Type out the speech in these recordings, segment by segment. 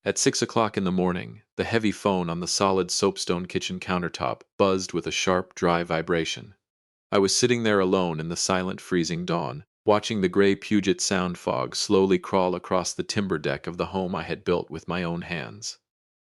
At 6 o'clock in the morning, the heavy phone on the solid soapstone kitchen countertop buzzed with a sharp, dry vibration. I was sitting there alone in the silent, freezing dawn, watching the gray Puget Sound fog slowly crawl across the timber deck of the home I had built with my own hands.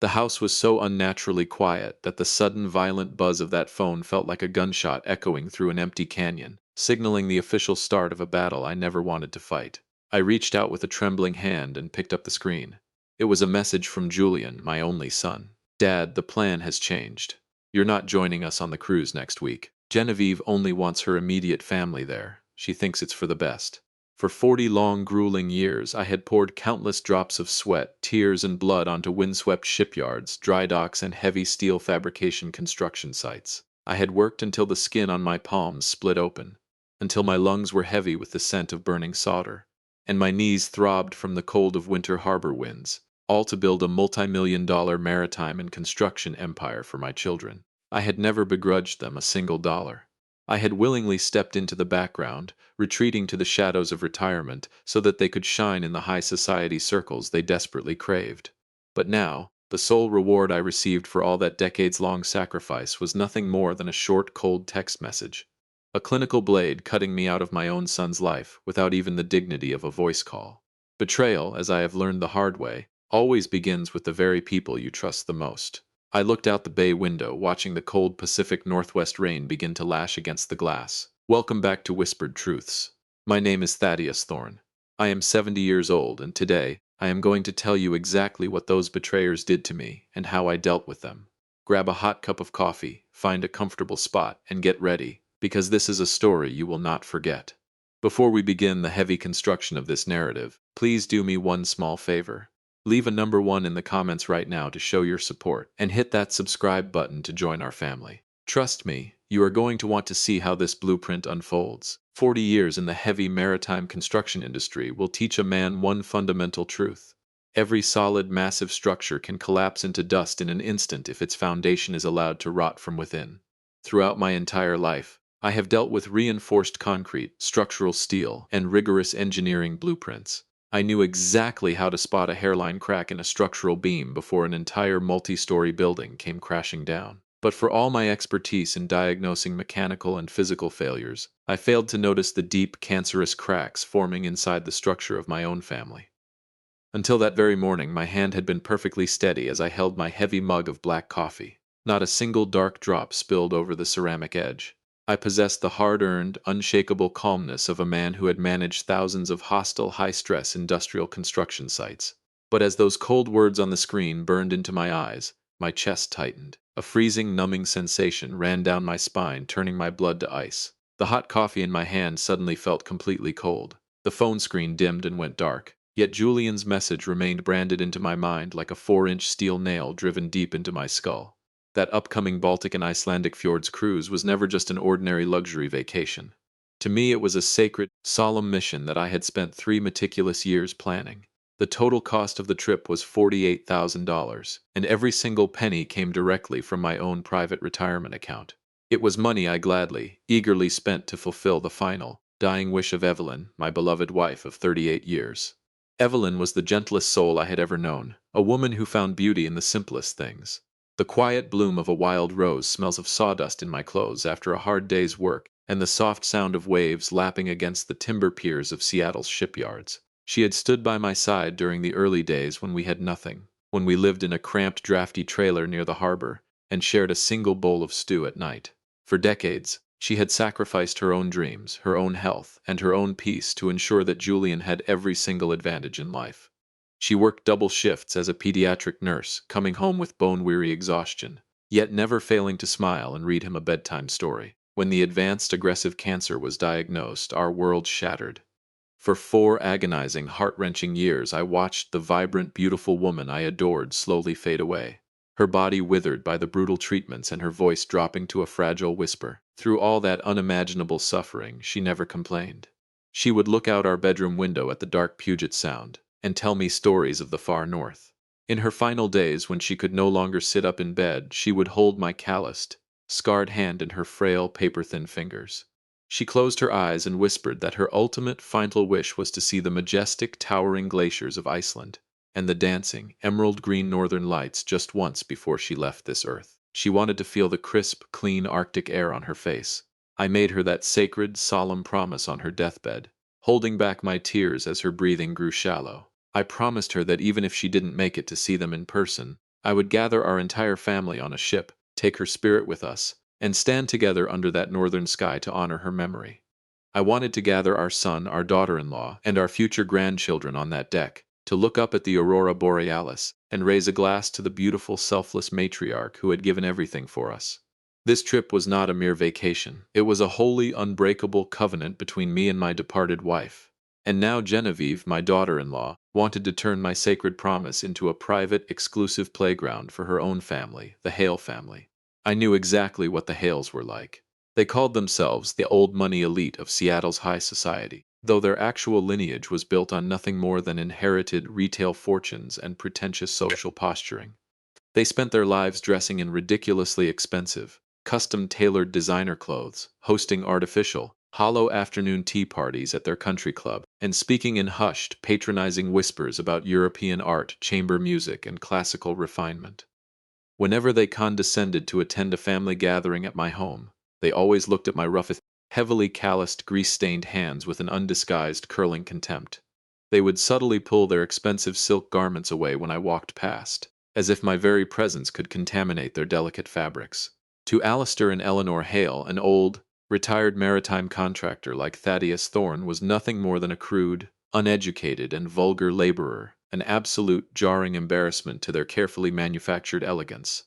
The house was so unnaturally quiet that the sudden violent buzz of that phone felt like a gunshot echoing through an empty canyon, signaling the official start of a battle I never wanted to fight. I reached out with a trembling hand and picked up the screen. It was a message from Julian, my only son. "Dad, the plan has changed. You're not joining us on the cruise next week. Genevieve only wants her immediate family there. She thinks it's for the best." For 40 long, grueling years, I had poured countless drops of sweat, tears, and blood onto windswept shipyards, dry docks, and heavy steel fabrication construction sites. I had worked until the skin on my palms split open, until my lungs were heavy with the scent of burning solder, and my knees throbbed from the cold of winter harbor winds, all to build a multi-million-dollar maritime and construction empire for my children. I had never begrudged them a single dollar. I had willingly stepped into the background, retreating to the shadows of retirement so that they could shine in the high society circles they desperately craved. But now, the sole reward I received for all that decades-long sacrifice was nothing more than a short, cold text message. A clinical blade cutting me out of my own son's life without even the dignity of a voice call. Betrayal, as I have learned the hard way, always begins with the very people you trust the most. I looked out the bay window, watching the cold Pacific Northwest rain begin to lash against the glass. Welcome back to Whispered Truths. My name is Thaddeus Thorne. I am 70 years old, and today, I am going to tell you exactly what those betrayers did to me and how I dealt with them. Grab a hot cup of coffee, find a comfortable spot, and get ready, because this is a story you will not forget. Before we begin the heavy construction of this narrative, please do me one small favor. Leave a number 1 in the comments right now to show your support, and hit that subscribe button to join our family. Trust me, you are going to want to see how this blueprint unfolds. 40 years in the heavy maritime construction industry will teach a man one fundamental truth. Every solid, massive structure can collapse into dust in an instant if its foundation is allowed to rot from within. Throughout my entire life, I have dealt with reinforced concrete, structural steel, and rigorous engineering blueprints. I knew exactly how to spot a hairline crack in a structural beam before an entire multi-story building came crashing down. But for all my expertise in diagnosing mechanical and physical failures, I failed to notice the deep, cancerous cracks forming inside the structure of my own family. Until that very morning, my hand had been perfectly steady as I held my heavy mug of black coffee. Not a single dark drop spilled over the ceramic edge. I possessed the hard-earned, unshakable calmness of a man who had managed thousands of hostile, high-stress industrial construction sites. But as those cold words on the screen burned into my eyes, my chest tightened. A freezing, numbing sensation ran down my spine, turning my blood to ice. The hot coffee in my hand suddenly felt completely cold. The phone screen dimmed and went dark. Yet Julian's message remained branded into my mind like a 4-inch steel nail driven deep into my skull. That upcoming Baltic and Icelandic fjords cruise was never just an ordinary luxury vacation. To me, it was a sacred, solemn mission that I had spent 3 meticulous years planning. The total cost of the trip was $48,000, and every single penny came directly from my own private retirement account. It was money I gladly, eagerly spent to fulfill the final, dying wish of Evelyn, my beloved wife of 38 years. Evelyn was the gentlest soul I had ever known, a woman who found beauty in the simplest things. The quiet bloom of a wild rose smells of sawdust in my clothes after a hard day's work, and the soft sound of waves lapping against the timber piers of Seattle's shipyards. She had stood by my side during the early days when we had nothing, when we lived in a cramped, drafty trailer near the harbor, and shared a single bowl of stew at night. For decades, she had sacrificed her own dreams, her own health, and her own peace to ensure that Julian had every single advantage in life. She worked double shifts as a pediatric nurse, coming home with bone-weary exhaustion, yet never failing to smile and read him a bedtime story. When the advanced aggressive cancer was diagnosed, our world shattered. For 4 agonizing, heart-wrenching years, I watched the vibrant, beautiful woman I adored slowly fade away. Her body withered by the brutal treatments and her voice dropping to a fragile whisper. Through all that unimaginable suffering, she never complained. She would look out our bedroom window at the dark Puget Sound and tell me stories of the far north. In her final days, when she could no longer sit up in bed, she would hold my calloused, scarred hand in her frail, paper-thin fingers. She closed her eyes and whispered that her ultimate final wish was to see the majestic, towering glaciers of Iceland, and the dancing, emerald green northern lights just once before she left this earth. She wanted to feel the crisp, clean Arctic air on her face. I made her that sacred, solemn promise on her deathbed, holding back my tears as her breathing grew shallow. I promised her that even if she didn't make it to see them in person, I would gather our entire family on a ship, take her spirit with us, and stand together under that northern sky to honor her memory. I wanted to gather our son, our daughter-in-law, and our future grandchildren on that deck, to look up at the aurora borealis and raise a glass to the beautiful, selfless matriarch who had given everything for us. This trip was not a mere vacation. It was a holy, unbreakable covenant between me and my departed wife. And now Genevieve, my daughter-in-law, wanted to turn my sacred promise into a private, exclusive playground for her own family, the Hale family. I knew exactly what the Hales were like. They called themselves the old money elite of Seattle's high society, though their actual lineage was built on nothing more than inherited retail fortunes and pretentious social posturing. They spent their lives dressing in ridiculously expensive, custom-tailored designer clothes, hosting artificial, hollow afternoon tea parties at their country club, and speaking in hushed, patronizing whispers about European art, chamber music, and classical refinement. Whenever they condescended to attend a family gathering at my home, they always looked at my rough, heavily calloused, grease-stained hands with an undisguised, curling contempt. They would subtly pull their expensive silk garments away when I walked past, as if my very presence could contaminate their delicate fabrics. To Alistair and Eleanor Hale, an old, retired maritime contractor like Thaddeus Thorne was nothing more than a crude, uneducated, and vulgar laborer, an absolute, jarring embarrassment to their carefully manufactured elegance.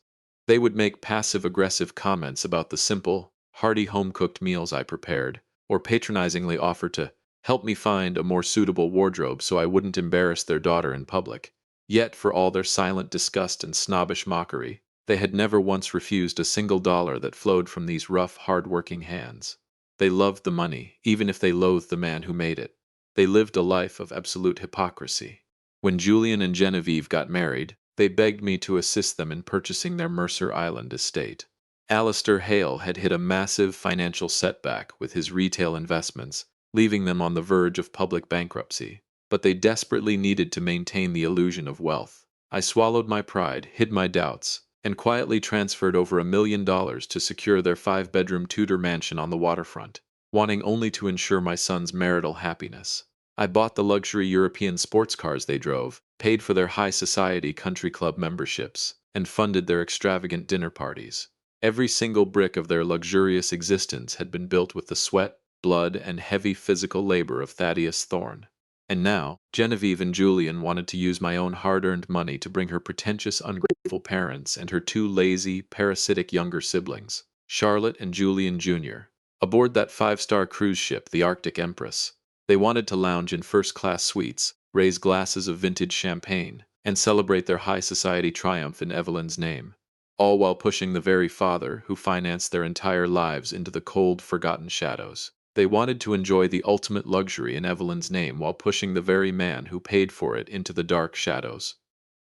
They would make passive-aggressive comments about the simple, hearty home-cooked meals I prepared, or patronizingly offer to help me find a more suitable wardrobe so I wouldn't embarrass their daughter in public. Yet, for all their silent disgust and snobbish mockery, they had never once refused a single dollar that flowed from these rough, hard-working hands. They loved the money, even if they loathed the man who made it. They lived a life of absolute hypocrisy. When Julian and Genevieve got married, they begged me to assist them in purchasing their Mercer Island estate. Alistair Hale had hit a massive financial setback with his retail investments, leaving them on the verge of public bankruptcy. But they desperately needed to maintain the illusion of wealth. I swallowed my pride, hid my doubts, and quietly transferred over $1 million to secure their 5-bedroom Tudor mansion on the waterfront, wanting only to ensure my son's marital happiness. I bought the luxury European sports cars they drove, paid for their high society country club memberships, and funded their extravagant dinner parties. Every single brick of their luxurious existence had been built with the sweat, blood, and heavy physical labor of Thaddeus Thorne. And now, Genevieve and Julian wanted to use my own hard-earned money to bring her pretentious, ungrateful parents and her 2 lazy, parasitic younger siblings, Charlotte and Julian Jr., aboard that 5-star cruise ship, the Arctic Empress. They wanted to lounge in first-class suites, raise glasses of vintage champagne, and celebrate their high society triumph in Evelyn's name, all while pushing the very father who financed their entire lives into the cold, forgotten shadows. They wanted to enjoy the ultimate luxury in Evelyn's name while pushing the very man who paid for it into the dark shadows.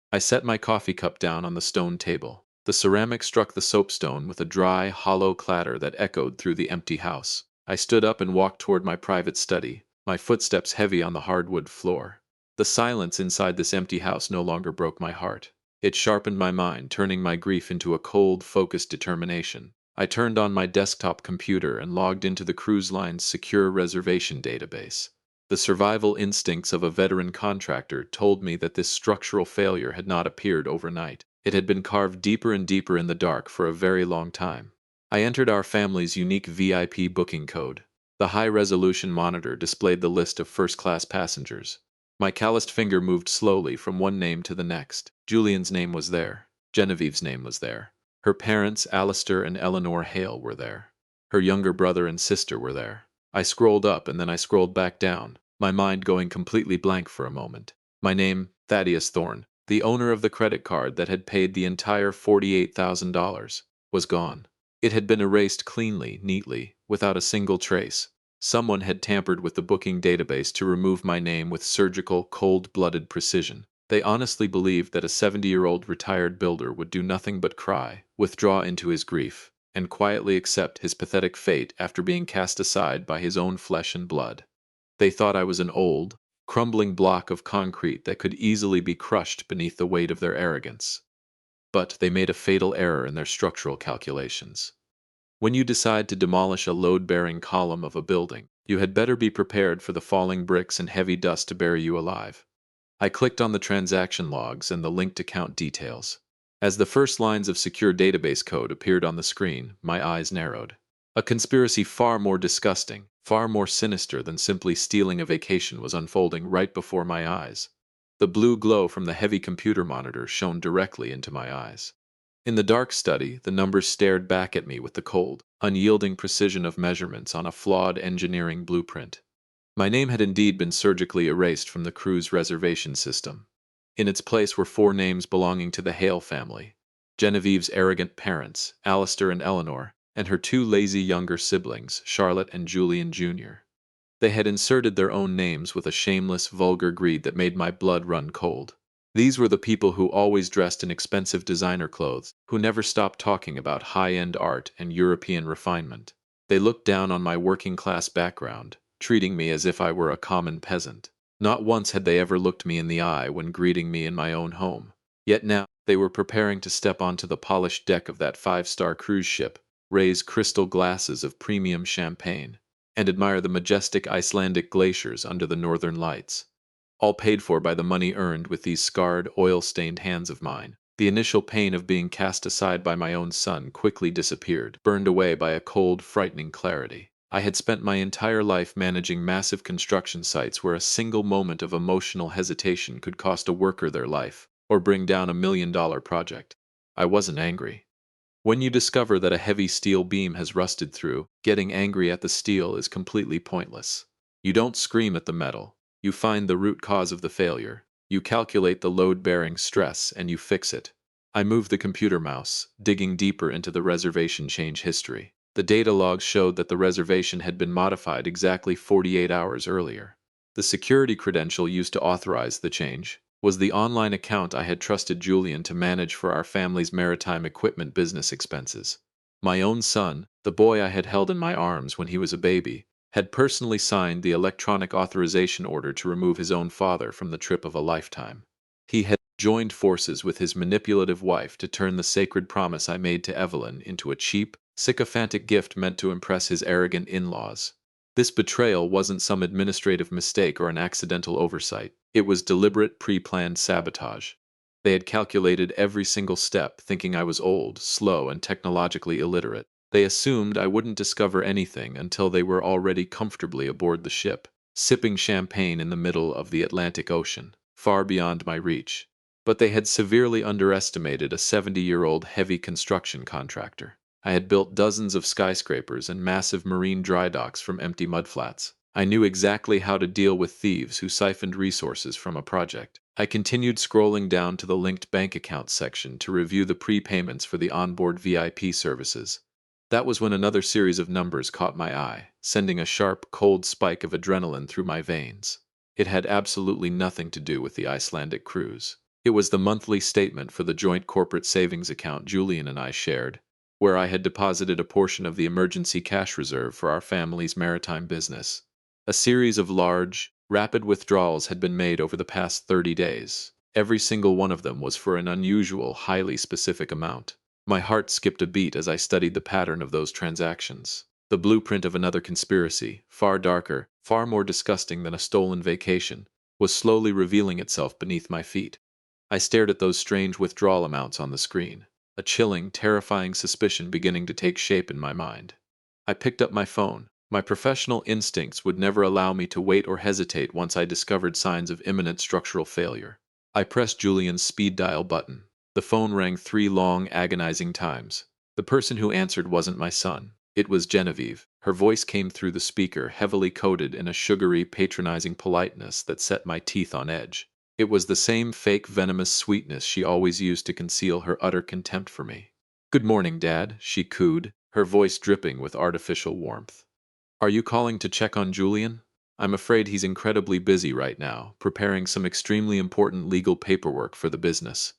I set my coffee cup down on the stone table. The ceramic struck the soapstone with a dry, hollow clatter that echoed through the empty house. I stood up and walked toward my private study, my footsteps heavy on the hardwood floor. The silence inside this empty house no longer broke my heart. It sharpened my mind, turning my grief into a cold, focused determination. I turned on my desktop computer and logged into the cruise line's secure reservation database. The survival instincts of a veteran contractor told me that this structural failure had not appeared overnight. It had been carved deeper and deeper in the dark for a very long time. I entered our family's unique VIP booking code. The high-resolution monitor displayed the list of first-class passengers. My calloused finger moved slowly from one name to the next. Julian's name was there. Genevieve's name was there. Her parents, Alistair and Eleanor Hale, were there. Her younger brother and sister were there. I scrolled up and then I scrolled back down, my mind going completely blank for a moment. My name, Thaddeus Thorne, the owner of the credit card that had paid the entire $48,000, was gone. It had been erased cleanly, neatly, without a single trace. Someone had tampered with the booking database to remove my name with surgical, cold-blooded precision. They honestly believed that a 70-year-old retired builder would do nothing but cry, withdraw into his grief, and quietly accept his pathetic fate after being cast aside by his own flesh and blood. They thought I was an old, crumbling block of concrete that could easily be crushed beneath the weight of their arrogance. But they made a fatal error in their structural calculations. When you decide to demolish a load-bearing column of a building, you had better be prepared for the falling bricks and heavy dust to bury you alive. I clicked on the transaction logs and the linked account details. As the first lines of secure database code appeared on the screen, my eyes narrowed. A conspiracy far more disgusting, far more sinister than simply stealing a vacation was unfolding right before my eyes. The blue glow from the heavy computer monitor shone directly into my eyes. In the dark study, the numbers stared back at me with the cold, unyielding precision of measurements on a flawed engineering blueprint. My name had indeed been surgically erased from the crew's reservation system. In its place were four names belonging to the Hale family: Genevieve's arrogant parents, Alistair and Eleanor, and her two lazy younger siblings, Charlotte and Julian Jr. They had inserted their own names with a shameless, vulgar greed that made my blood run cold. These were the people who always dressed in expensive designer clothes, who never stopped talking about high-end art and European refinement. They looked down on my working-class background, treating me as if I were a common peasant. Not once had they ever looked me in the eye when greeting me in my own home. Yet now, they were preparing to step onto the polished deck of that five-star cruise ship, raise crystal glasses of premium champagne, and admire the majestic Icelandic glaciers under the northern lights. All paid for by the money earned with these scarred, oil-stained hands of mine. The initial pain of being cast aside by my own son quickly disappeared, burned away by a cold, frightening clarity. I had spent my entire life managing massive construction sites where a single moment of emotional hesitation could cost a worker their life, or bring down $1 million project. I wasn't angry. When you discover that a heavy steel beam has rusted through, getting angry at the steel is completely pointless. You don't scream at the metal. You find the root cause of the failure. You calculate the load-bearing stress, and you fix it. I moved the computer mouse, digging deeper into the reservation change history. The data logs showed that the reservation had been modified exactly 48 hours earlier. The security credential used to authorize the change was the online account I had trusted Julian to manage for our family's maritime equipment business expenses. My own son, the boy I had held in my arms when he was a baby, had personally signed the electronic authorization order to remove his own father from the trip of a lifetime. He had joined forces with his manipulative wife to turn the sacred promise I made to Evelyn into a cheap, sycophantic gift meant to impress his arrogant in-laws. This betrayal wasn't some administrative mistake or an accidental oversight. It was deliberate, pre-planned sabotage. They had calculated every single step, thinking I was old, slow, and technologically illiterate. They assumed I wouldn't discover anything until they were already comfortably aboard the ship, sipping champagne in the middle of the Atlantic Ocean, far beyond my reach. But they had severely underestimated a 70-year-old heavy construction contractor. I had built dozens of skyscrapers and massive marine dry docks from empty mudflats. I knew exactly how to deal with thieves who siphoned resources from a project. I continued scrolling down to the linked bank accounts section to review the prepayments for the onboard VIP services. That was when another series of numbers caught my eye, sending a sharp, cold spike of adrenaline through my veins. It had absolutely nothing to do with the Icelandic cruise. It was the monthly statement for the joint corporate savings account Julian and I shared, where I had deposited a portion of the emergency cash reserve for our family's maritime business. A series of large, rapid withdrawals had been made over the past 30 days. Every single one of them was for an unusual, highly specific amount. My heart skipped a beat as I studied the pattern of those transactions. The blueprint of another conspiracy, far darker, far more disgusting than a stolen vacation, was slowly revealing itself beneath my feet. I stared at those strange withdrawal amounts on the screen, a chilling, terrifying suspicion beginning to take shape in my mind. I picked up my phone. My professional instincts would never allow me to wait or hesitate once I discovered signs of imminent structural failure. I pressed Julian's speed dial button. The phone rang 3 long, agonizing times. The person who answered wasn't my son. It was Genevieve. Her voice came through the speaker, heavily coated in a sugary, patronizing politeness that set my teeth on edge. It was the same fake venomous sweetness she always used to conceal her utter contempt for me. "Good morning, Dad," she cooed, her voice dripping with artificial warmth. "Are you calling to check on Julian? I'm afraid he's incredibly busy right now, preparing some extremely important legal paperwork for the business.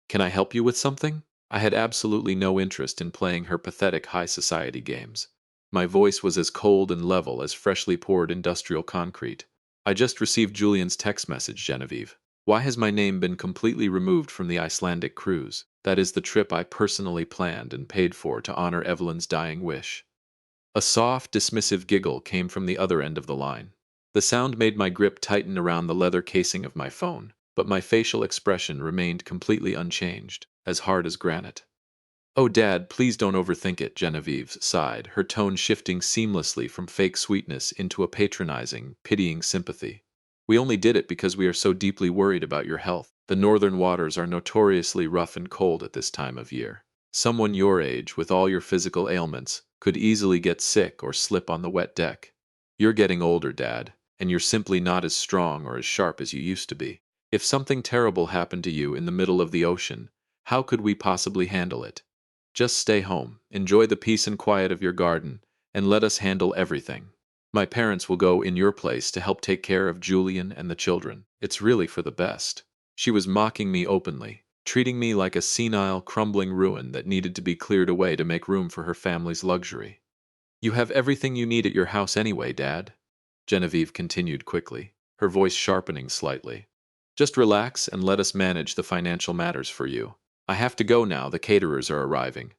Can I help you with something?" I had absolutely no interest in playing her pathetic high society games. My voice was as cold and level as freshly poured industrial concrete. I just received Julian's text message, Genevieve. Why has my name been completely removed from the Icelandic cruise? That is the trip I personally planned and paid for to honor Evelyn's dying wish. A soft, dismissive giggle came from the other end of the line. The sound made my grip tighten around the leather casing of my phone, but my facial expression remained completely unchanged, as hard as granite. Oh, Dad, please don't overthink it, Genevieve sighed, her tone shifting seamlessly from fake sweetness into a patronizing, pitying sympathy. We only did it because we are so deeply worried about your health. The northern waters are notoriously rough and cold at this time of year. Someone your age, with all your physical ailments, could easily get sick or slip on the wet deck. You're getting older, Dad, and you're simply not as strong or as sharp as you used to be. If something terrible happened to you in the middle of the ocean, how could we possibly handle it? Just stay home, enjoy the peace and quiet of your garden, and let us handle everything. My parents will go in your place to help take care of Julian and the children. It's really for the best. She was mocking me openly, treating me like a senile, crumbling ruin that needed to be cleared away to make room for her family's luxury. You have everything you need at your house anyway, Dad, Genevieve continued quickly, her voice sharpening slightly. Just relax and let us manage the financial matters for you. I have to go now, the caterers are arriving.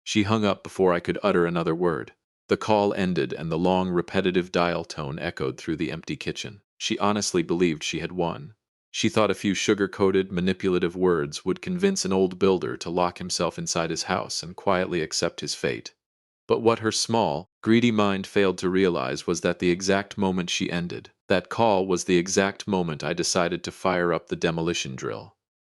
She hung up before I could utter another word. The call ended and the long, repetitive dial tone echoed through the empty kitchen. She honestly believed she had won. She thought a few sugar-coated, manipulative words would convince an old builder to lock himself inside his house and quietly accept his fate. But what her small, greedy mind failed to realize was that the exact moment she ended, that call was the exact moment I decided to fire up the demolition drill.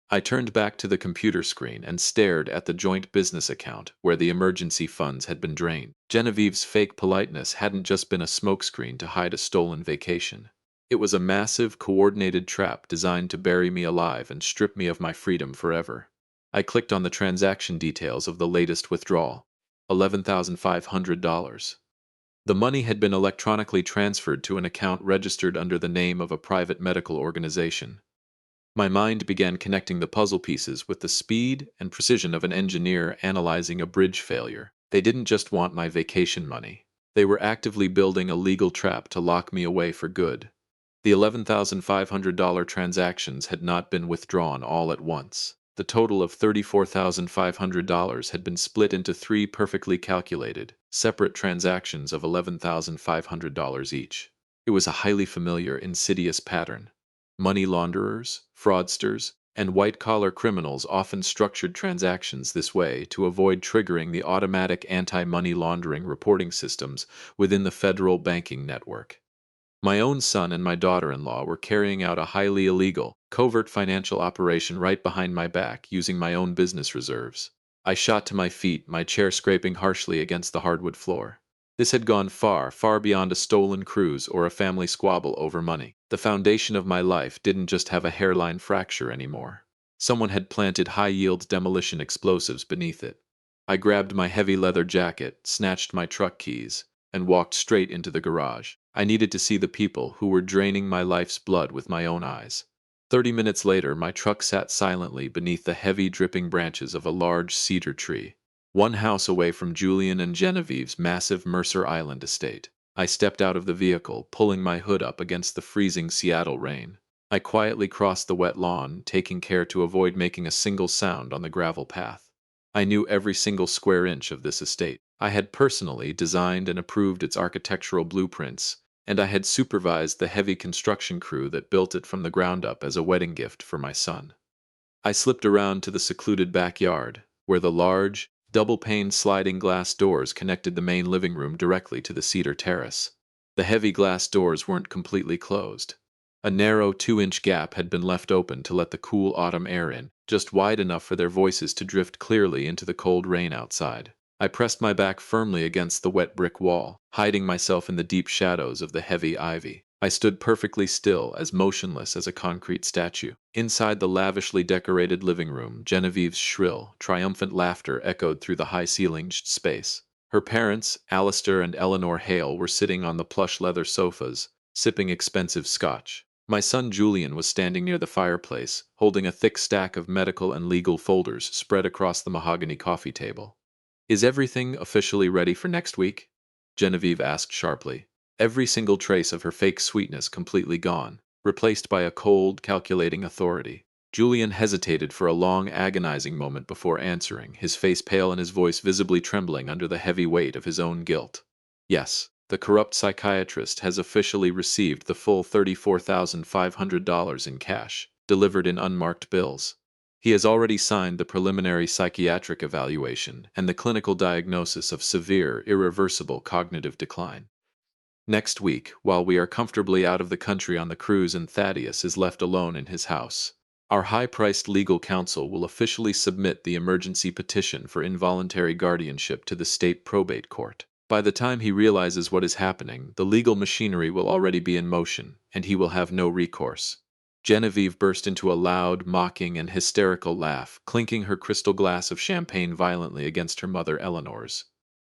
I turned back to the computer screen and stared at the joint business account where the emergency funds had been drained. Genevieve's fake politeness hadn't just been a smokescreen to hide a stolen vacation. It was a massive, coordinated trap designed to bury me alive and strip me of my freedom forever. I clicked on the transaction details of the latest withdrawal. $11,500. The money had been electronically transferred to an account registered under the name of a private medical organization. My mind began connecting the puzzle pieces with the speed and precision of an engineer analyzing a bridge failure. They didn't just want my vacation money. They were actively building a legal trap to lock me away for good. The $11,500 transactions had not been withdrawn all at once. The total of $34,500 had been split into three perfectly calculated, separate transactions of $11,500 each. It was a highly familiar, insidious pattern. Money launderers, fraudsters, and white-collar criminals often structured transactions this way to avoid triggering the automatic anti-money laundering reporting systems within the federal banking network. My own son and my daughter-in-law were carrying out a highly illegal, covert financial operation right behind my back using my own business reserves. I shot to my feet, my chair scraping harshly against the hardwood floor. This had gone far, far beyond a stolen cruise or a family squabble over money. The foundation of my life didn't just have a hairline fracture anymore. Someone had planted high-yield demolition explosives beneath it. I grabbed my heavy leather jacket, snatched my truck keys, and walked straight into the garage. I needed to see the people who were draining my life's blood with my own eyes. 30 minutes later, my truck sat silently beneath the heavy, dripping branches of a large cedar tree, one house away from Julian and Genevieve's massive Mercer Island estate. I stepped out of the vehicle, pulling my hood up against the freezing Seattle rain. I quietly crossed the wet lawn, taking care to avoid making a single sound on the gravel path. I knew every single square inch of this estate. I had personally designed and approved its architectural blueprints, and I had supervised the heavy construction crew that built it from the ground up as a wedding gift for my son. I slipped around to the secluded backyard, where the large, double-pane sliding glass doors connected the main living room directly to the cedar terrace. The heavy glass doors weren't completely closed. A narrow 2-inch gap had been left open to let the cool autumn air in, just wide enough for their voices to drift clearly into the cold rain outside. I pressed my back firmly against the wet brick wall, hiding myself in the deep shadows of the heavy ivy. I stood perfectly still, as motionless as a concrete statue. Inside the lavishly decorated living room, Genevieve's shrill, triumphant laughter echoed through the high-ceilinged space. Her parents, Alistair and Eleanor Hale, were sitting on the plush leather sofas, sipping expensive scotch. My son Julian was standing near the fireplace, holding a thick stack of medical and legal folders spread across the mahogany coffee table. "Is everything officially ready for next week?" Genevieve asked sharply. every single trace of her fake sweetness completely gone, replaced by a cold, calculating authority. Julian hesitated for a long, agonizing moment before answering, his face pale and his voice visibly trembling under the heavy weight of his own guilt. Yes, the corrupt psychiatrist has officially received the full $34,500 in cash, delivered in unmarked bills. He has already signed the preliminary psychiatric evaluation and the clinical diagnosis of severe, irreversible cognitive decline. Next week, while we are comfortably out of the country on the cruise and Thaddeus is left alone in his house, our high-priced legal counsel will officially submit the emergency petition for involuntary guardianship to the state probate court. By the time he realizes what is happening, the legal machinery will already be in motion, and he will have no recourse. Genevieve burst into a loud, mocking, and hysterical laugh, clinking her crystal glass of champagne violently against her mother Eleanor's.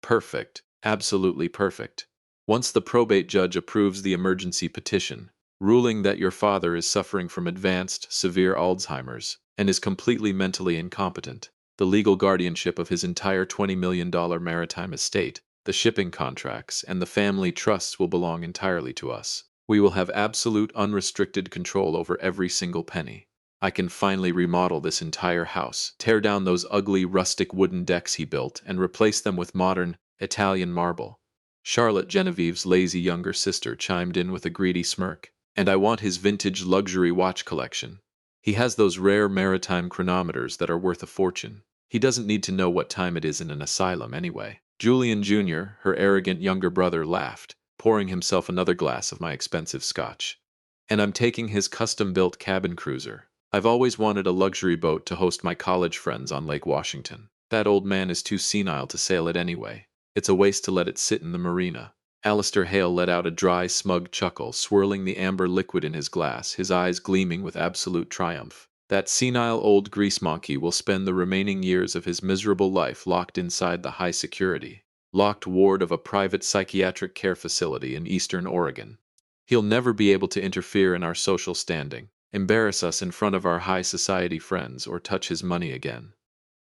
Perfect. Absolutely perfect. Once the probate judge approves the emergency petition, ruling that your father is suffering from advanced, severe Alzheimer's and is completely mentally incompetent, the legal guardianship of his entire $20 million maritime estate, the shipping contracts, and the family trusts will belong entirely to us. We will have absolute, unrestricted control over every single penny. I can finally remodel this entire house, tear down those ugly, rustic wooden decks he built, and replace them with modern, Italian marble. Charlotte, Genevieve's lazy younger sister, chimed in with a greedy smirk. And I want his vintage luxury watch collection. He has those rare maritime chronometers that are worth a fortune. He doesn't need to know what time it is in an asylum anyway. Julian Jr., her arrogant younger brother, laughed, pouring himself another glass of my expensive scotch. And I'm taking his custom-built cabin cruiser. I've always wanted a luxury boat to host my college friends on Lake Washington. That old man is too senile to sail it anyway. It's a waste to let it sit in the marina. Alistair Hale let out a dry, smug chuckle, swirling the amber liquid in his glass, his eyes gleaming with absolute triumph. That senile old grease monkey will spend the remaining years of his miserable life locked inside the high-security, locked ward of a private psychiatric care facility in eastern Oregon. He'll never be able to interfere in our social standing, embarrass us in front of our high society friends, or touch his money again.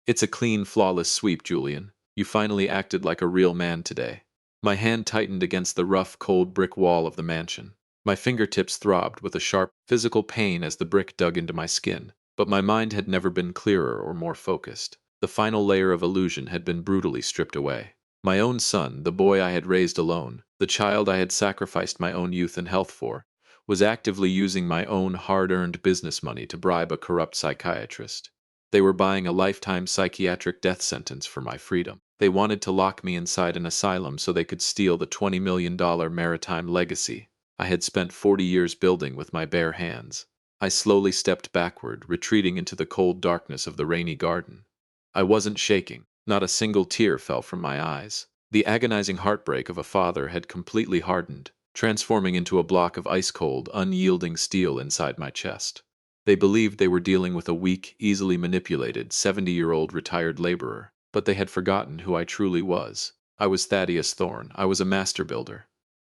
It's a clean, flawless sweep, Julian. You finally acted like a real man today. My hand tightened against the rough, cold brick wall of the mansion. My fingertips throbbed with a sharp, physical pain as the brick dug into my skin, but my mind had never been clearer or more focused. The final layer of illusion had been brutally stripped away. My own son, the boy I had raised alone, the child I had sacrificed my own youth and health for, was actively using my own hard-earned business money to bribe a corrupt psychiatrist. They were buying a lifetime psychiatric death sentence for my freedom. They wanted to lock me inside an asylum so they could steal the $20 million maritime legacy I had spent 40 years building with my bare hands. I slowly stepped backward, retreating into the cold darkness of the rainy garden. I wasn't shaking. Not a single tear fell from my eyes. The agonizing heartbreak of a father had completely hardened, transforming into a block of ice-cold, unyielding steel inside my chest. They believed they were dealing with a weak, easily manipulated, 70-year-old retired laborer. But they had forgotten who I truly was. I was Thaddeus Thorne. I was a master builder.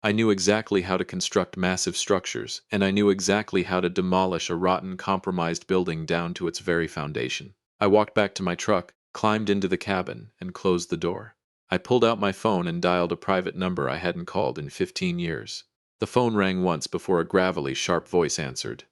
I knew exactly how to construct massive structures, and I knew exactly how to demolish a rotten, compromised building down to its very foundation. I walked back to my truck, climbed into the cabin, and closed the door. I pulled out my phone and dialed a private number I hadn't called in 15 years. The phone rang once before a gravelly, sharp voice answered.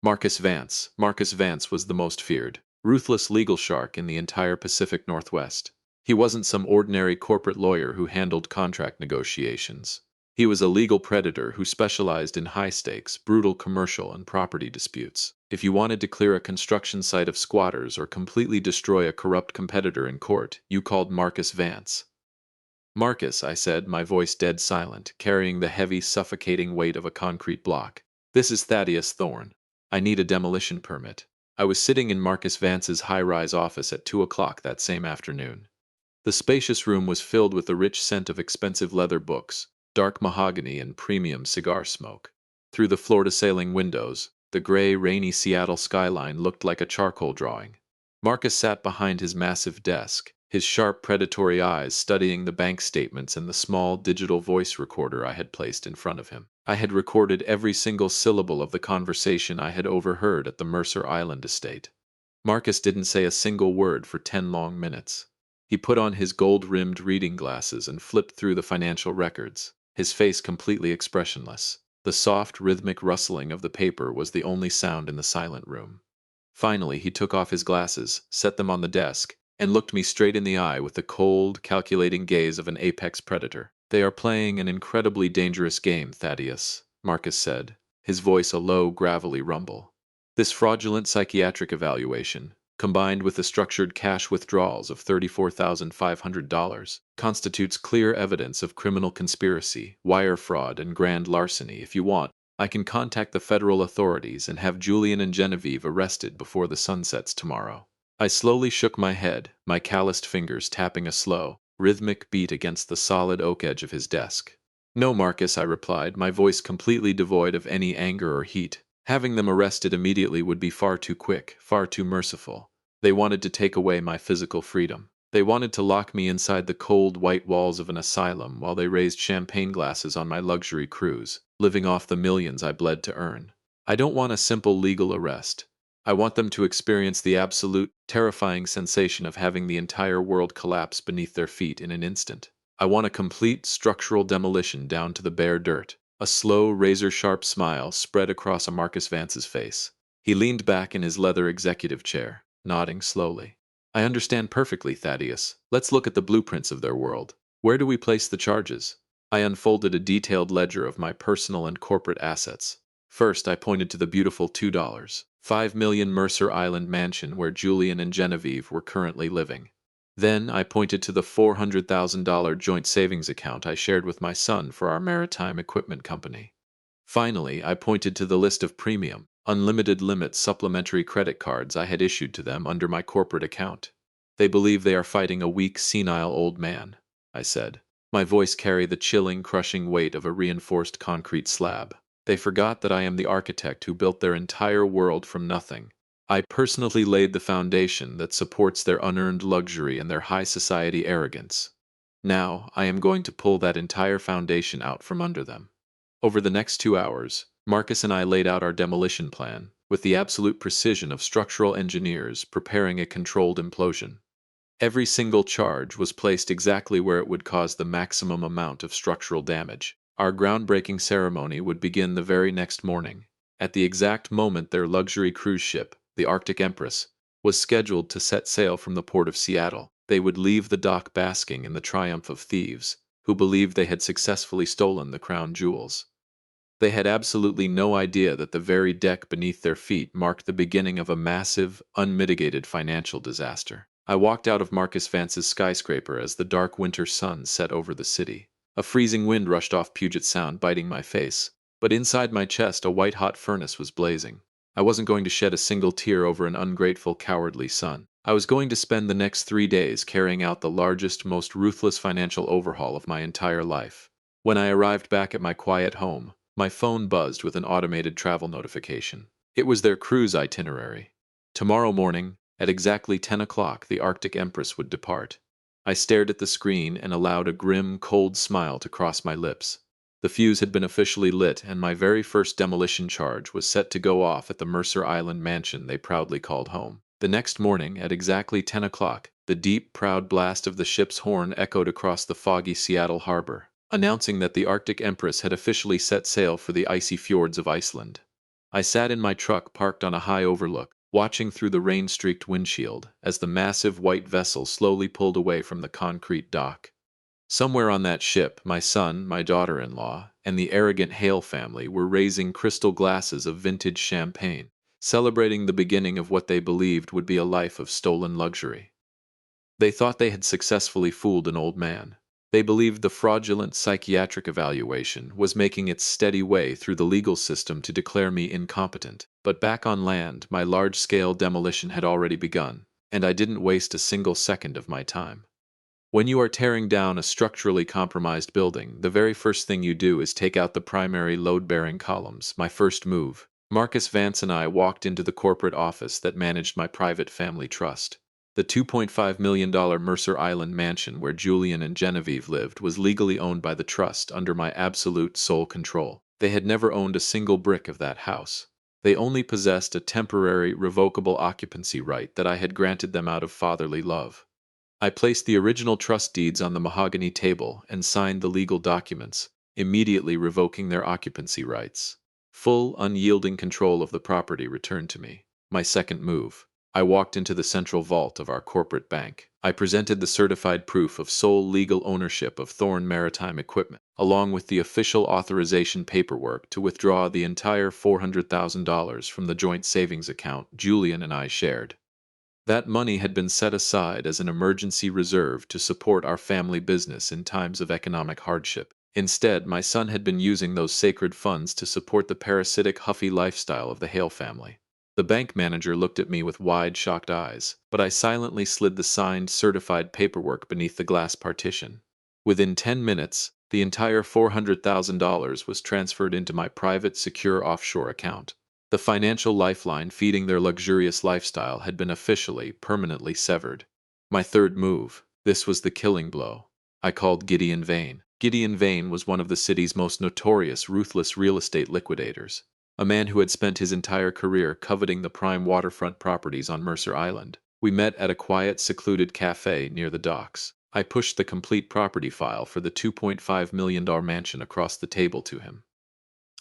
Marcus Vance. Marcus Vance was the most feared, ruthless legal shark in the entire Pacific Northwest. He wasn't some ordinary corporate lawyer who handled contract negotiations. He was a legal predator who specialized in high-stakes, brutal commercial and property disputes. If you wanted to clear a construction site of squatters or completely destroy a corrupt competitor in court, you called Marcus Vance. Marcus, I said, my voice dead silent, carrying the heavy, suffocating weight of a concrete block. This is Thaddeus Thorne. I need a demolition permit. I was sitting in Marcus Vance's high-rise office at 2 o'clock that same afternoon. The spacious room was filled with the rich scent of expensive leather books, dark mahogany, and premium cigar smoke. Through the floor-to-ceiling windows, the gray, rainy Seattle skyline looked like a charcoal drawing. Marcus sat behind his massive desk, his sharp, predatory eyes studying the bank statements and the small, digital voice recorder I had placed in front of him. I had recorded every single syllable of the conversation I had overheard at the Mercer Island estate. Marcus didn't say a single word for 10 long minutes. He put on his gold-rimmed reading glasses and flipped through the financial records. his face completely expressionless. The soft, rhythmic rustling of the paper was the only sound in the silent room. Finally, he took off his glasses, set them on the desk, and looked me straight in the eye with the cold, calculating gaze of an apex predator. "They are playing an incredibly dangerous game, Thaddeus," Marcus said, his voice a low, gravelly rumble. "This fraudulent psychiatric evaluation, combined with the structured cash withdrawals of $34,500, constitutes clear evidence of criminal conspiracy, wire fraud, and grand larceny. If you want, I can contact the federal authorities and have Julian and Genevieve arrested before the sun sets tomorrow." I slowly shook my head, my calloused fingers tapping a slow, rhythmic beat against the solid oak edge of his desk. "No, Marcus," I replied, my voice completely devoid of any anger or heat. "Having them arrested immediately would be far too quick, far too merciful. They wanted to take away my physical freedom. They wanted to lock me inside the cold, white walls of an asylum while they raised champagne glasses on my luxury cruise, living off the millions I bled to earn. I don't want a simple legal arrest. I want them to experience the absolute, terrifying sensation of having the entire world collapse beneath their feet in an instant. I want a complete structural demolition down to the bare dirt." A slow, razor-sharp smile spread across Marcus Vance's face. He leaned back in his leather executive chair, nodding slowly. "I understand perfectly, Thaddeus. Let's look at the blueprints of their world. Where do we place the charges?" I unfolded a detailed ledger of my personal and corporate assets. First, I pointed to the beautiful $2.5 million Mercer Island mansion where Julian and Genevieve were currently living. Then, I pointed to the $400,000 joint savings account I shared with my son for our maritime equipment company. Finally, I pointed to the list of premium, unlimited limit supplementary credit cards I had issued to them under my corporate account. "They believe they are fighting a weak, senile old man," I said. My voice carried the chilling, crushing weight of a reinforced concrete slab. "They forgot that I am the architect who built their entire world from nothing. I personally laid the foundation that supports their unearned luxury and their high society arrogance. Now, I am going to pull that entire foundation out from under them." Over the next 2 hours, Marcus and I laid out our demolition plan, with the absolute precision of structural engineers preparing a controlled implosion. Every single charge was placed exactly where it would cause the maximum amount of structural damage. Our groundbreaking ceremony would begin the very next morning, at the exact moment their luxury cruise ship, the Arctic Empress, was scheduled to set sail from the port of Seattle. They would leave the dock basking in the triumph of thieves, who believed they had successfully stolen the crown jewels. They had absolutely no idea that the very deck beneath their feet marked the beginning of a massive, unmitigated financial disaster. I walked out of Marcus Vance's skyscraper as the dark winter sun set over the city. A freezing wind rushed off Puget Sound, biting my face, but inside my chest a white-hot furnace was blazing. I wasn't going to shed a single tear over an ungrateful, cowardly son. I was going to spend the next 3 days carrying out the largest, most ruthless financial overhaul of my entire life. When I arrived back at my quiet home, my phone buzzed with an automated travel notification. It was their cruise itinerary. Tomorrow morning, at exactly 10 o'clock, the Arctic Empress would depart. I stared at the screen and allowed a grim, cold smile to cross my lips. The fuse had been officially lit, and my very first demolition charge was set to go off at the Mercer Island mansion they proudly called home. The next morning, at exactly 10 o'clock, the deep, proud blast of the ship's horn echoed across the foggy Seattle harbor, announcing that the Arctic Empress had officially set sail for the icy fjords of Iceland. I sat in my truck parked on a high overlook, watching through the rain-streaked windshield as the massive white vessel slowly pulled away from the concrete dock. Somewhere on that ship, my son, my daughter-in-law, and the arrogant Hale family were raising crystal glasses of vintage champagne, celebrating the beginning of what they believed would be a life of stolen luxury. They thought they had successfully fooled an old man. They believed the fraudulent psychiatric evaluation was making its steady way through the legal system to declare me incompetent. But back on land, my large-scale demolition had already begun, and I didn't waste a single second of my time. When you are tearing down a structurally compromised building, the very first thing you do is take out the primary load-bearing columns. My first move. Marcus Vance and I walked into the corporate office that managed my private family trust. The $2.5 million Mercer Island mansion where Julian and Genevieve lived was legally owned by the trust under my absolute sole control. They had never owned a single brick of that house. They only possessed a temporary, revocable occupancy right that I had granted them out of fatherly love. I placed the original trust deeds on the mahogany table and signed the legal documents, immediately revoking their occupancy rights. Full, unyielding control of the property returned to me. My second move. I walked into the central vault of our corporate bank. I presented the certified proof of sole legal ownership of Thorn Maritime Equipment, along with the official authorization paperwork to withdraw the entire $400,000 from the joint savings account Julian and I shared. That money had been set aside as an emergency reserve to support our family business in times of economic hardship. Instead, my son had been using those sacred funds to support the parasitic, huffy lifestyle of the Hale family. The bank manager looked at me with wide, shocked eyes, but I silently slid the signed, certified paperwork beneath the glass partition. Within 10 minutes, the entire $400,000 was transferred into my private, secure offshore account. The financial lifeline feeding their luxurious lifestyle had been officially, permanently severed. My third move. This was the killing blow. I called Gideon Vane. Gideon Vane was one of the city's most notorious, ruthless real estate liquidators. A man who had spent his entire career coveting the prime waterfront properties on Mercer Island. We met at a quiet, secluded cafe near the docks. I pushed the complete property file for the $2.5 million mansion across the table to him.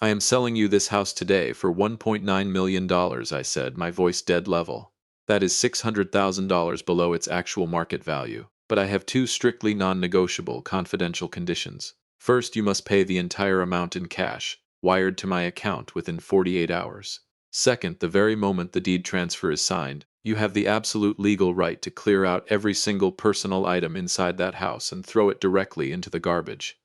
"I am selling you this house today for $1.9 million, I said, my voice dead level. That is $600,000 below its actual market value. But I have two strictly non-negotiable, confidential conditions. First, you must pay the entire amount in cash, wired to my account within 48 hours. Second, the very moment the deed transfer is signed, you have the absolute legal right to clear out every single personal item inside that house and throw it directly into the garbage."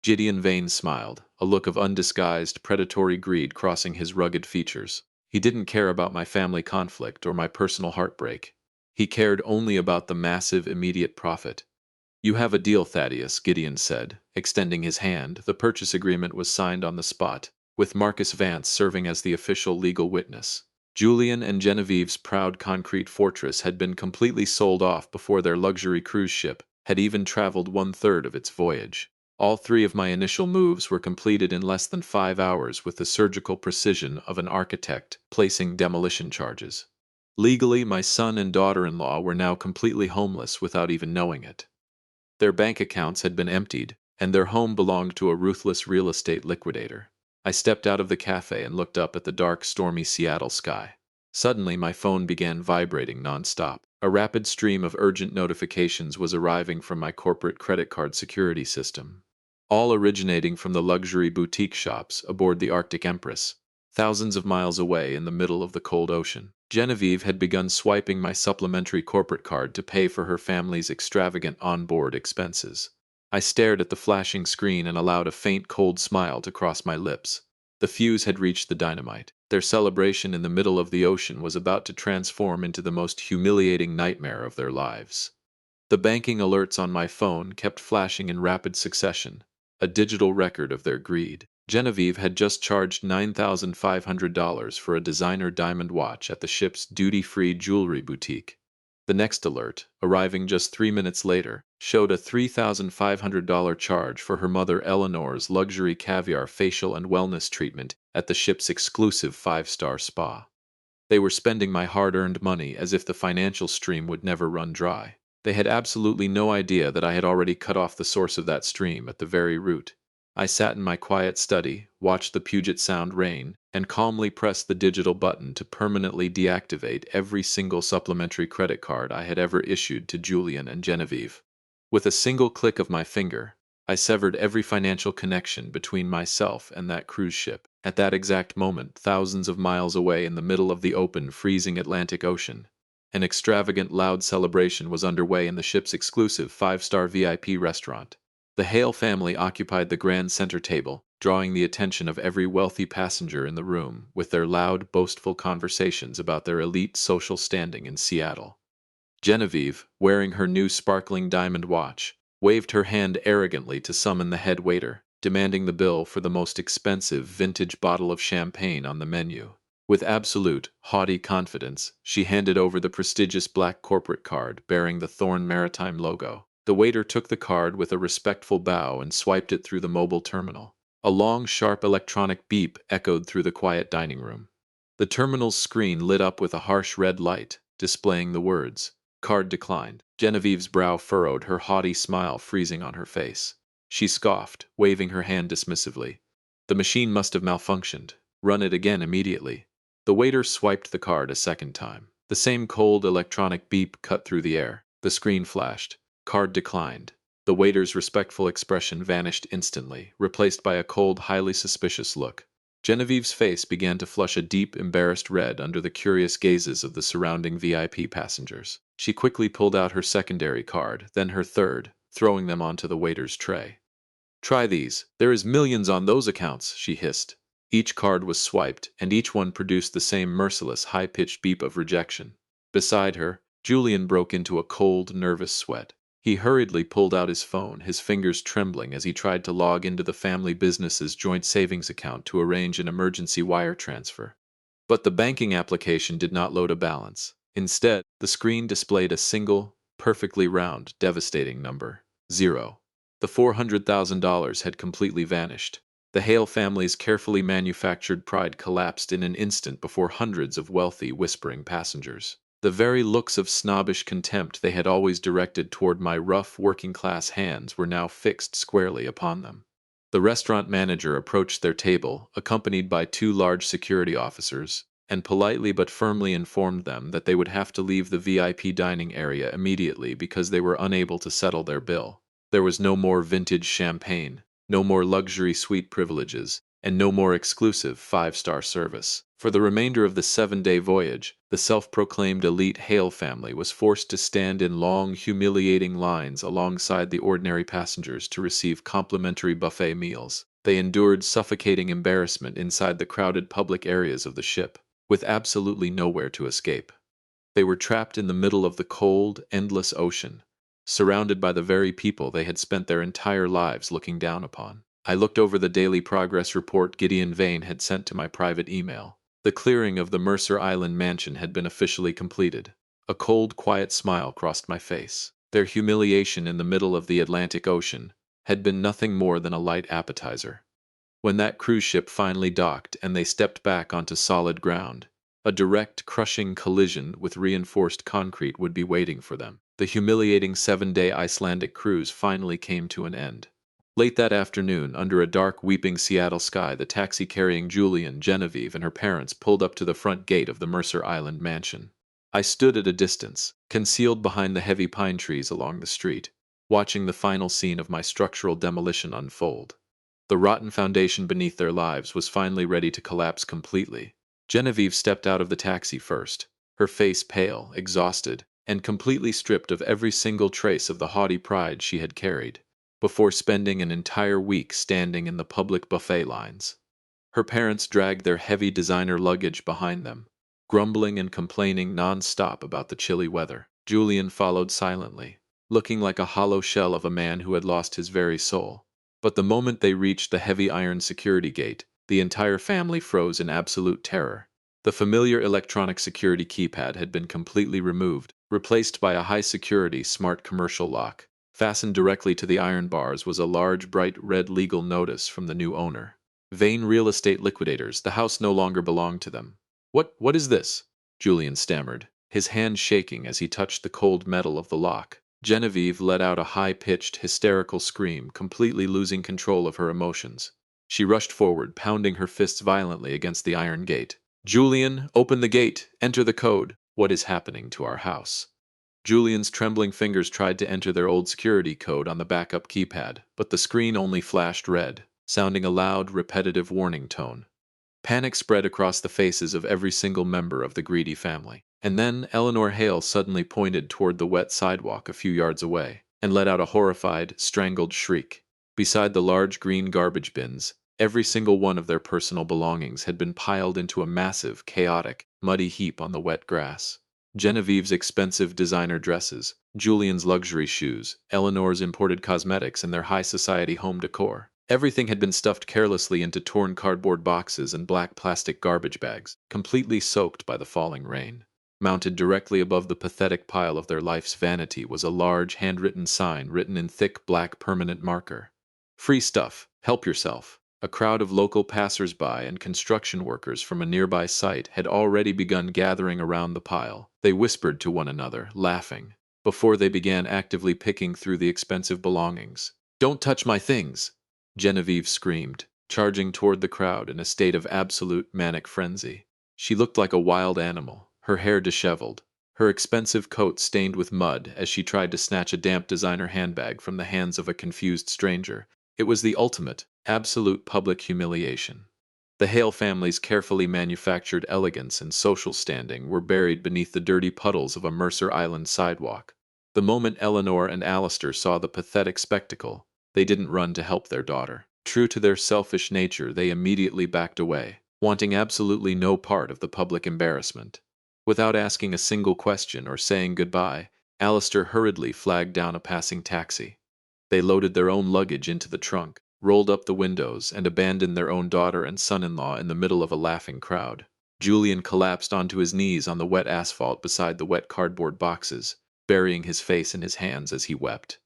Gideon Vane smiled, a look of undisguised, predatory greed crossing his rugged features. He didn't care about my family conflict or my personal heartbreak. He cared only about the massive, immediate profit. "You have a deal, Thaddeus," Gideon said, extending his hand. The purchase agreement was signed on the spot, with Marcus Vance serving as the official legal witness. Julian and Genevieve's proud concrete fortress had been completely sold off before their luxury cruise ship had even traveled 1/3 of its voyage. All three of my initial moves were completed in less than 5 hours with the surgical precision of an architect placing demolition charges. Legally, my son and daughter-in-law were now completely homeless without even knowing it. Their bank accounts had been emptied, and their home belonged to a ruthless real estate liquidator. I stepped out of the cafe and looked up at the dark, stormy Seattle sky. Suddenly, my phone began vibrating nonstop. A rapid stream of urgent notifications was arriving from my corporate credit card security system, all originating from the luxury boutique shops aboard the Arctic Empress, thousands of miles away in the middle of the cold ocean. Genevieve had begun swiping my supplementary corporate card to pay for her family's extravagant on-board expenses. I stared at the flashing screen and allowed a faint cold smile to cross my lips. The fuse had reached the dynamite. Their celebration in the middle of the ocean was about to transform into the most humiliating nightmare of their lives. The banking alerts on my phone kept flashing in rapid succession, a digital record of their greed. Genevieve had just charged $9,500 for a designer diamond watch at the ship's duty-free jewelry boutique. The next alert, arriving just 3 minutes later, showed a $3,500 charge for her mother Eleanor's luxury caviar facial and wellness treatment at the ship's exclusive 5-star spa. They were spending my hard-earned money as if the financial stream would never run dry. They had absolutely no idea that I had already cut off the source of that stream at the very root. I sat in my quiet study, watched the Puget Sound rain, and calmly pressed the digital button to permanently deactivate every single supplementary credit card I had ever issued to Julian and Genevieve. With a single click of my finger, I severed every financial connection between myself and that cruise ship. At that exact moment, thousands of miles away in the middle of the open, freezing Atlantic Ocean, an extravagant, loud celebration was underway in the ship's exclusive 5-star VIP restaurant. The Hale family occupied the grand center table, drawing the attention of every wealthy passenger in the room with their loud, boastful conversations about their elite social standing in Seattle. Genevieve, wearing her new sparkling diamond watch, waved her hand arrogantly to summon the head waiter, demanding the bill for the most expensive vintage bottle of champagne on the menu. With absolute, haughty confidence, she handed over the prestigious black corporate card bearing the Thorn Maritime logo. The waiter took the card with a respectful bow and swiped it through the mobile terminal. A long, sharp electronic beep echoed through the quiet dining room. The terminal's screen lit up with a harsh red light, displaying the words, "Card declined." Genevieve's brow furrowed, her haughty smile freezing on her face. She scoffed, waving her hand dismissively. The machine must have malfunctioned. Run it again immediately. The waiter swiped the card a second time. The same cold electronic beep cut through the air. The screen flashed. Card declined. The waiter's respectful expression vanished instantly, replaced by a cold, highly suspicious look. Genevieve's face began to flush a deep, embarrassed red under the curious gazes of the surrounding VIP passengers. She quickly pulled out her secondary card, then her third, throwing them onto the waiter's tray. "Try these. There is millions on those accounts," she hissed. Each card was swiped, and each one produced the same merciless, high-pitched beep of rejection. Beside her, Julian broke into a cold, nervous sweat. He hurriedly pulled out his phone, his fingers trembling as he tried to log into the family business's joint savings account to arrange an emergency wire transfer. But the banking application did not load a balance. Instead, the screen displayed a single, perfectly round, devastating number: 0. The $400,000 had completely vanished. The Hale family's carefully manufactured pride collapsed in an instant before hundreds of wealthy, whispering passengers. The very looks of snobbish contempt they had always directed toward my rough, working-class hands were now fixed squarely upon them. The restaurant manager approached their table, accompanied by two large security officers, and politely but firmly informed them that they would have to leave the VIP dining area immediately because they were unable to settle their bill. There was no more vintage champagne, no more luxury suite privileges, and no more exclusive five-star service. For the remainder of the 7-day voyage, the self-proclaimed elite Hale family was forced to stand in long, humiliating lines alongside the ordinary passengers to receive complimentary buffet meals. They endured suffocating embarrassment inside the crowded public areas of the ship, with absolutely nowhere to escape. They were trapped in the middle of the cold, endless ocean, surrounded by the very people they had spent their entire lives looking down upon. I looked over the daily progress report Gideon Vane had sent to my private email. The clearing of the Mercer Island mansion had been officially completed. A cold, quiet smile crossed my face. Their humiliation in the middle of the Atlantic Ocean had been nothing more than a light appetizer. When that cruise ship finally docked and they stepped back onto solid ground, a direct, crushing collision with reinforced concrete would be waiting for them. The humiliating 7-day Icelandic cruise finally came to an end. Late that afternoon, under a dark, weeping Seattle sky, the taxi carrying Julian, Genevieve, and her parents pulled up to the front gate of the Mercer Island mansion. I stood at a distance, concealed behind the heavy pine trees along the street, watching the final scene of my structural demolition unfold. The rotten foundation beneath their lives was finally ready to collapse completely. Genevieve stepped out of the taxi first, her face pale, exhausted, and completely stripped of every single trace of the haughty pride she had carried, before spending an entire week standing in the public buffet lines. Her parents dragged their heavy designer luggage behind them, grumbling and complaining non-stop about the chilly weather. Julian followed silently, looking like a hollow shell of a man who had lost his very soul. But the moment they reached the heavy iron security gate, the entire family froze in absolute terror. The familiar electronic security keypad had been completely removed, replaced by a high-security, smart commercial lock. Fastened directly to the iron bars was a large, bright red legal notice from the new owner. Vane Real Estate Liquidators, the house no longer belonged to them. What is this?" Julian stammered, his hand shaking as he touched the cold metal of the lock. Genevieve let out a high-pitched, hysterical scream, completely losing control of her emotions. She rushed forward, pounding her fists violently against the iron gate. "Julian, open the gate! Enter the code! What is happening to our house?" Julian's trembling fingers tried to enter their old security code on the backup keypad, but the screen only flashed red, sounding a loud, repetitive warning tone. Panic spread across the faces of every single member of the greedy family. And then Eleanor Hale suddenly pointed toward the wet sidewalk a few yards away, and let out a horrified, strangled shriek. Beside the large green garbage bins, every single one of their personal belongings had been piled into a massive, chaotic, muddy heap on the wet grass. Genevieve's expensive designer dresses, Julian's luxury shoes, Eleanor's imported cosmetics, and their high society home decor. Everything had been stuffed carelessly into torn cardboard boxes and black plastic garbage bags, completely soaked by the falling rain. Mounted directly above the pathetic pile of their life's vanity was a large, handwritten sign written in thick black permanent marker. "Free stuff. Help yourself." A crowd of local passers-by and construction workers from a nearby site had already begun gathering around the pile. They whispered to one another, laughing, before they began actively picking through the expensive belongings. Don't touch my things! Genevieve screamed, charging toward the crowd in a state of absolute manic frenzy. She looked like a wild animal, her hair disheveled, her expensive coat stained with mud as she tried to snatch a damp designer handbag from the hands of a confused stranger. It was the ultimate, absolute public humiliation. The Hale family's carefully manufactured elegance and social standing were buried beneath the dirty puddles of a Mercer Island sidewalk. The moment Eleanor and Alistair saw the pathetic spectacle, they didn't run to help their daughter. True to their selfish nature, they immediately backed away, wanting absolutely no part of the public embarrassment. Without asking a single question or saying goodbye, Alistair hurriedly flagged down a passing taxi. They loaded their own luggage into the trunk, rolled up the windows, and abandoned their own daughter and son-in-law in the middle of a laughing crowd. Julian collapsed onto his knees on the wet asphalt beside the wet cardboard boxes, burying his face in his hands as he wept.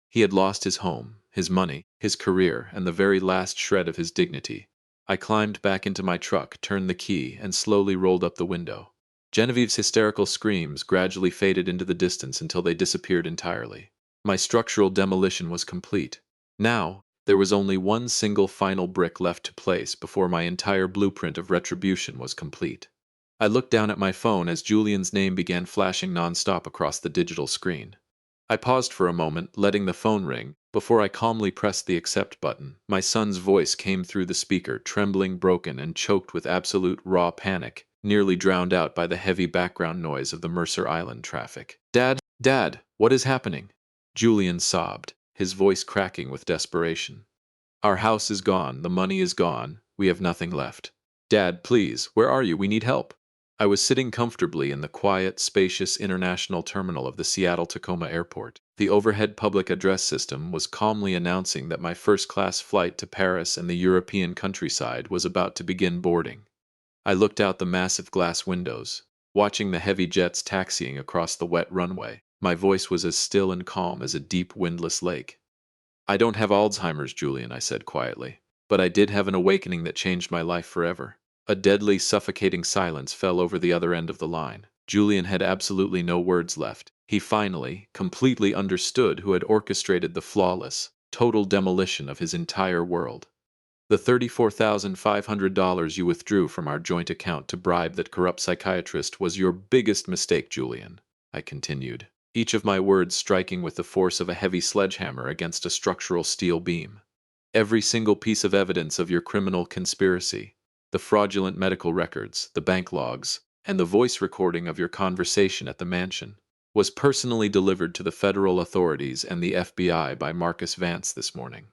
He had lost his home, his money, his career, and the very last shred of his dignity. I climbed back into my truck, turned the key, and slowly rolled up the window. Genevieve's hysterical screams gradually faded into the distance until they disappeared entirely. My structural demolition was complete. Now, there was only one single final brick left to place before my entire blueprint of retribution was complete. I looked down at my phone as Julian's name began flashing nonstop across the digital screen. I paused for a moment, letting the phone ring, before I calmly pressed the accept button. My son's voice came through the speaker, trembling, broken, and choked with absolute raw panic, nearly drowned out by the heavy background noise of the Mercer Island traffic. Dad, what is happening? Julian sobbed, his voice cracking with desperation. Our house is gone, the money is gone, we have nothing left. Dad, please, where are you? We need help. I was sitting comfortably in the quiet, spacious international terminal of the Seattle-Tacoma Airport. The overhead public address system was calmly announcing that my first-class flight to Paris and the European countryside was about to begin boarding. I looked out the massive glass windows, watching the heavy jets taxiing across the wet runway. My voice was as still and calm as a deep, windless lake. I don't have Alzheimer's, Julian, I said quietly, but I did have an awakening that changed my life forever. A deadly, suffocating silence fell over the other end of the line. Julian had absolutely no words left. He finally, completely understood who had orchestrated the flawless, total demolition of his entire world. The $34,500 you withdrew from our joint account to bribe that corrupt psychiatrist was your biggest mistake, Julian, I continued, each of my words striking with the force of a heavy sledgehammer against a structural steel beam. Every single piece of evidence of your criminal conspiracy, the fraudulent medical records, the bank logs, and the voice recording of your conversation at the mansion, was personally delivered to the federal authorities and the FBI by Marcus Vance this morning.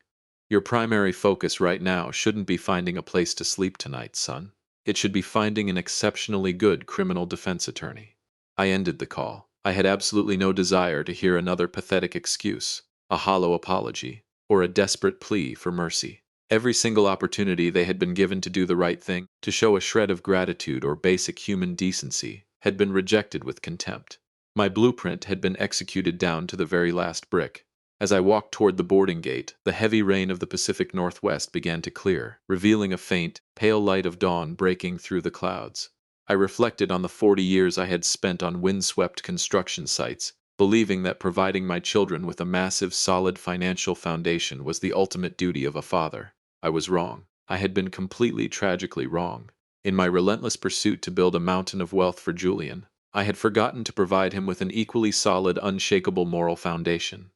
Your primary focus right now shouldn't be finding a place to sleep tonight, son. It should be finding an exceptionally good criminal defense attorney. I ended the call. I had absolutely no desire to hear another pathetic excuse, a hollow apology, or a desperate plea for mercy. Every single opportunity they had been given to do the right thing, to show a shred of gratitude or basic human decency, had been rejected with contempt. My blueprint had been executed down to the very last brick. As I walked toward the boarding gate, the heavy rain of the Pacific Northwest began to clear, revealing a faint, pale light of dawn breaking through the clouds. I reflected on the 40 years I had spent on windswept construction sites, believing that providing my children with a massive, solid financial foundation was the ultimate duty of a father. I was wrong. I had been completely, tragically wrong. In my relentless pursuit to build a mountain of wealth for Julian, I had forgotten to provide him with an equally solid, unshakable moral foundation.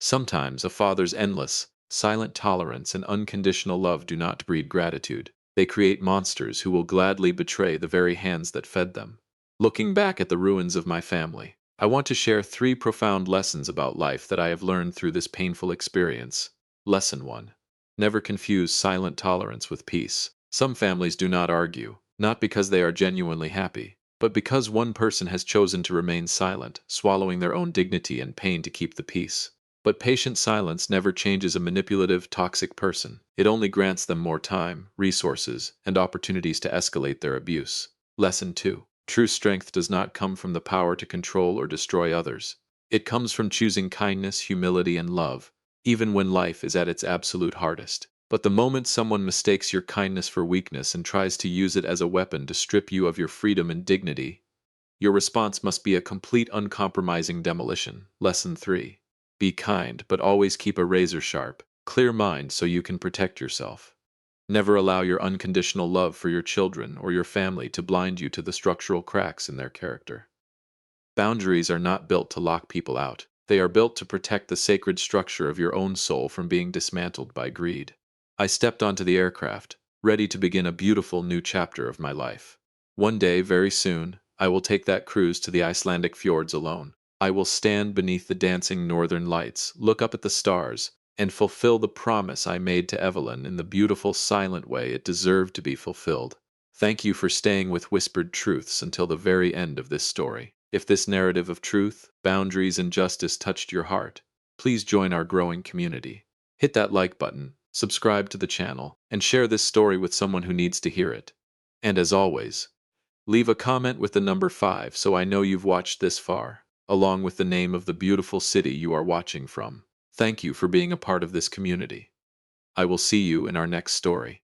Sometimes a father's endless, silent tolerance and unconditional love do not breed gratitude. They create monsters who will gladly betray the very hands that fed them. Looking back at the ruins of my family, I want to share 3 profound lessons about life that I have learned through this painful experience. Lesson 1. Never confuse silent tolerance with peace. Some families do not argue, not because they are genuinely happy, but because one person has chosen to remain silent, swallowing their own dignity and pain to keep the peace. But patient silence never changes a manipulative, toxic person. It only grants them more time, resources, and opportunities to escalate their abuse. Lesson 2. True strength does not come from the power to control or destroy others. It comes from choosing kindness, humility, and love, even when life is at its absolute hardest. But the moment someone mistakes your kindness for weakness and tries to use it as a weapon to strip you of your freedom and dignity, your response must be a complete, uncompromising demolition. Lesson 3. Be kind, but always keep a razor-sharp, clear mind so you can protect yourself. Never allow your unconditional love for your children or your family to blind you to the structural cracks in their character. Boundaries are not built to lock people out. They are built to protect the sacred structure of your own soul from being dismantled by greed. I stepped onto the aircraft, ready to begin a beautiful new chapter of my life. One day, very soon, I will take that cruise to the Icelandic fjords alone. I will stand beneath the dancing northern lights, look up at the stars, and fulfill the promise I made to Evelyn in the beautiful, silent way it deserved to be fulfilled. Thank you for staying with Whispered Truths until the very end of this story. If this narrative of truth, boundaries, and justice touched your heart, please join our growing community. Hit that like button, subscribe to the channel, and share this story with someone who needs to hear it. And as always, leave a comment with the number 5 so I know you've watched this far, along with the name of the beautiful city you are watching from. Thank you for being a part of this community. I will see you in our next story.